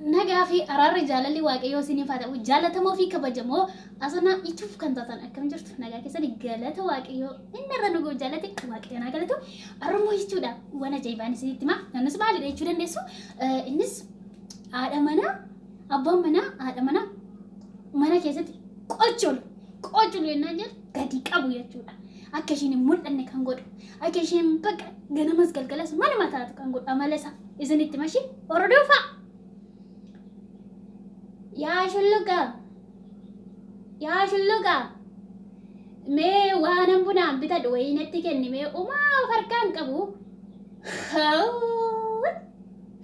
نجافي أرار رجال اللي واقعي وسني فاتا وجالة ما في كبجمو أصلا يشوف كان تطن أكمل جرت نجاكي سني جالة واقعي إن رنو جالة واقعي أنا قالته أرمو يشودا وأنا جايباني سيدي ما الناس ما على يشودا الناس الناس آدمنا أبا منا آدمنا منا كيسة قجول يناجر كديك أبو يشودا أكشين مول أنك هنقول أكشين بقى جنا مسجل كلاس ما أنا ما تعرف هنقول أمالسا إذا نتمشي أردوفا يا شلوكا مي وانا بنا بتد وينتي كني مي وما فرقان كبو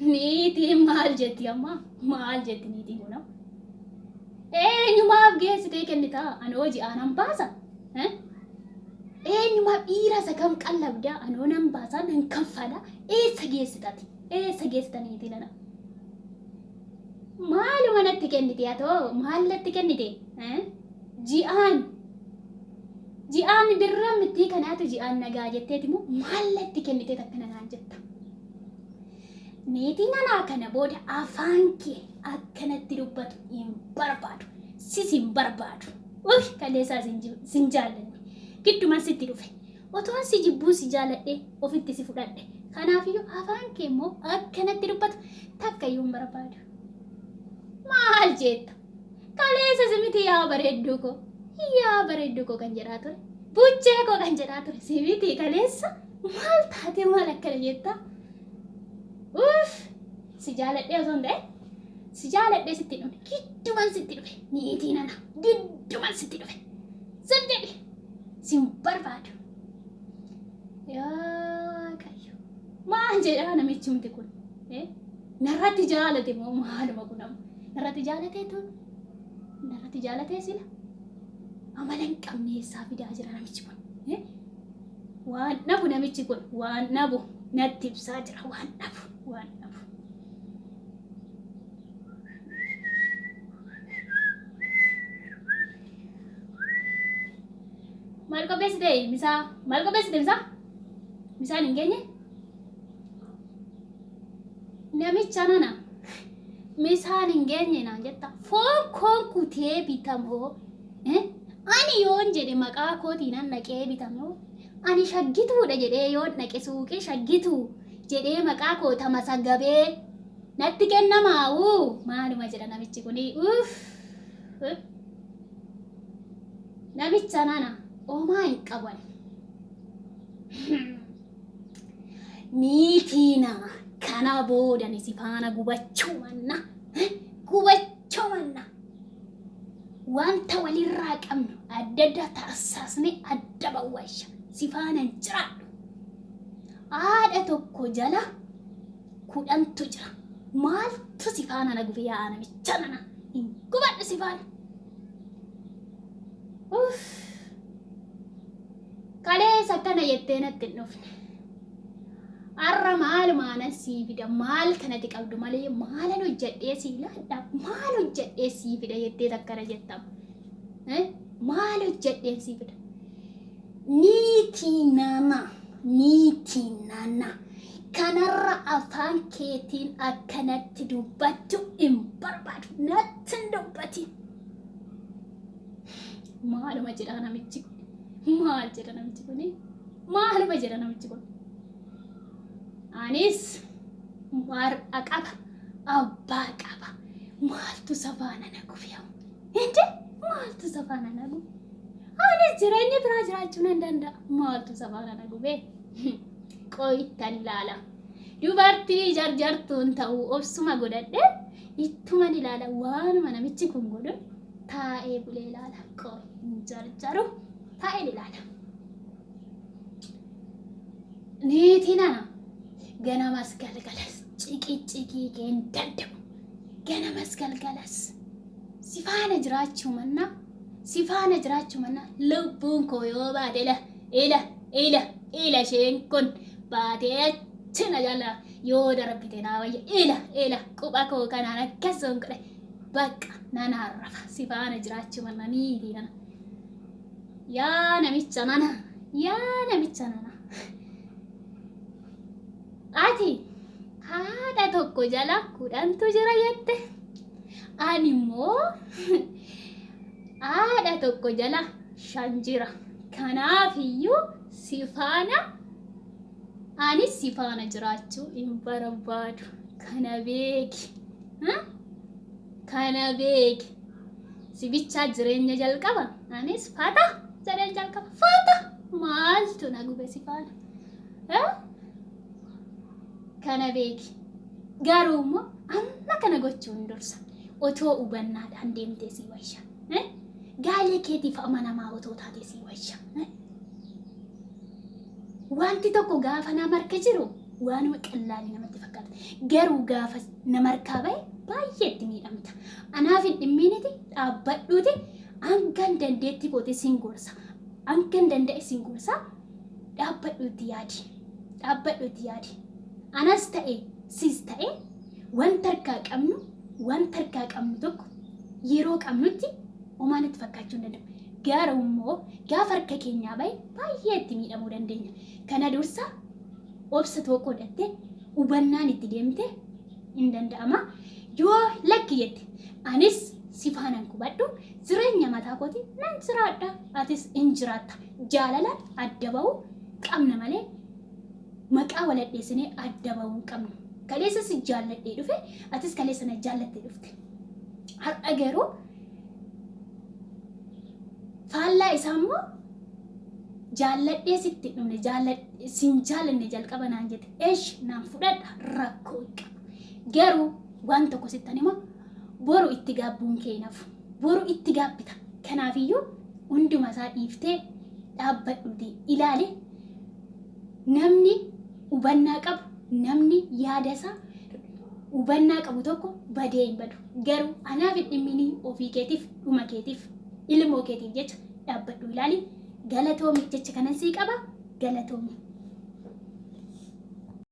نيتي مال جتي أما مال جتي نيتي هنا إيه نما بجيس تيكني تا أنا وجي أنا مباسا ها إيه نما إيرا سكام كلب دا أنا نمباسا نكفلا إيه سجيس تاني لنا maalu manatti kennite atoo maallatti kennite ji'aan dirra mitti kanaatu ji'aan nagaa jetteeti moo maallatti kennite takkana naan jetta neetii nanaa kana booda afaan kee akkanatti dubbatu hin barbaadu sis hin barbaadu kaleessaa sin jaallanne giddumaan sitti dhufe otoo si jibbuu si jaaladhe ofitti si fudhadhe kanaafiyyuu afaan kee immoo akkanatti dubbatu takkayyuu hin barbaadu. Maal jetta kaleessa simiti yaa bareedduu ko kan jedhaa ture buchee ko kan jedhaa ture simiti kaleessa maal taate maal akkana jetta si jaaladhee osoo hin ta'e si jaaladhee sitti dhufe giddumaan sitti dhufe niitii nana giddumaan sitti dhufe sin jedhe sin barbaadu yaa qayyo maal jedhaa namichi humti kun narratti jaalate moo maaluma kunamu narratti jaalatee sila amala hin qabne eessaa fidaa jira namichi kun waan nabu namichi kun waan nabu natti ibsaa jira waan nabu maal qopheessite misaan hin geenye namicha nana misaan hin geenye naan jetta foon koon kutee bitamoo ani yoon jedhe maqaa kootiinan naqee bitamoo ani shaggituudha jedhee yoon naqe suuqee shaggituu jedhee maqaa koota masagabee natti kennamaawu maaluma jedha namichi kuni namicha nana oomaa hin qaban niitii nama kana boodan si faana gubachuu manna wanta walirraa qabnu adda adda taasisne adda bawwaasha si faana jiraadhu haadha tokko jala kudhantu jira maaltu si faana na gufe yaa namicha nana hin gubadhu si faana kaleessa akkana jettee natti hin dhufne arra maal maana sii fida maal kanatti qabdu malee maalan hojjedhee sii laadha maal hojjedhee sii fida jettee takkana jettama maal hojjedhee sii fida niitii nana kanarra afaan keetiin akkanatti dubbattu hin barbaadu natti hin dubbatin maaluma jedha namichi kun maaluma jedha namichi kun anis warra qaba abbaa qaba maaltu safaana na gufiyamu maaltu safaana na gufe anis jireenya biraa jiraachuu nan danda'a maaltu safaana na gufe qoyittan ilaala dubartii jarjartuun ta'uu obsuma godhadhe ittuman ilaala waanuma namichi kun godhu taa'ee bulee ilaala qoy jarjaru taa'ee ilaala niitii nana ganamas galgalas ciqii keen dandamu ganamas galgalas si faana jiraachuu manna lubbuun koo yoo baate ila isheen kun baatee achina jala yoo darbite naa wayya ila quba koo kanaan akkasumas godhe bakka nan harrafa si faana jiraachuu manna niitii nana yaa namicha nana ati haadha tokko jala kudhantu jira jette. Ani immoo haadha tokko jala 5 jira. Kanaafiyyuu si faana anis si faana jiraachuu hin barbaadu. Kana beeki. Kana beeki. Si bichaa jireenya jalqaba. Anis fata jireenya jalqaba. Fata maaltu na gube si faana. Kana beeki. Garuu immoo amma kana gochuun dursa. Otoo hubannaadhaan deemtee si wayya. Gaalee keetiif amanamaa otoo taatee si wayya. Wanti tokko gaafa nama harka jiru waanuma qallaalii namatti fakkaata. Garuu gaafa nama harkaa bahe baay'ee itti miidhamta. Anaaf hin dhimmiiniti dhaabbadhuuti hangan dandeetti kootee siin gorsa. Hangan danda'e siin gorsa dhaabbadhuutti yaadi. Dhaabbadhuutti yaadi. Anas ta'e sis ta'e wanta harkaa qabnu tokko yeroo qabnutti homaan itti fakkaachuu hin danda'u. Garuu immoo gaafa harka keenyaa bahe baay'ee itti miidhamuu dandeenya. Kana dursa obsa tokko godhattee hubannaan itti deemte hin danda'ama. Yoo lakki jette anis si faanaan kubadhu jireenya mataa kooti nan jiraadha. Atis hin jiraatta. Jaalalaan adda bahuu qabna malee maqaa waladheessinee adda bahuu hin qabnu. Kaleessa si jaalladhee dhufe atis kaleessa na jaallattee dhufte. Har'a garuu faallaa isaa immoo jaalladhee sitti dhumne sin jaallanne jalqaba naan jette. Eesh naan fudhadha rakkoo qaba. Garuu waan tokko sittan immoo boru itti gaabbuun kee nafu. Boru itti gaabbita. Kanaafiyyuu hunduma isaa dhiiftee dhaabbadhuuti ilaali. Namni hubannaa qabu, namni yaada isaa hubannaa qabu tokko badee hin badu. Garuu anaaf hin dhimminii ofii keetiif dhuma keetiif ilmoo keetiif jecha dhaabbadhu ilaali. Galatoomi jecha kanan sii qaba. Galatoomi.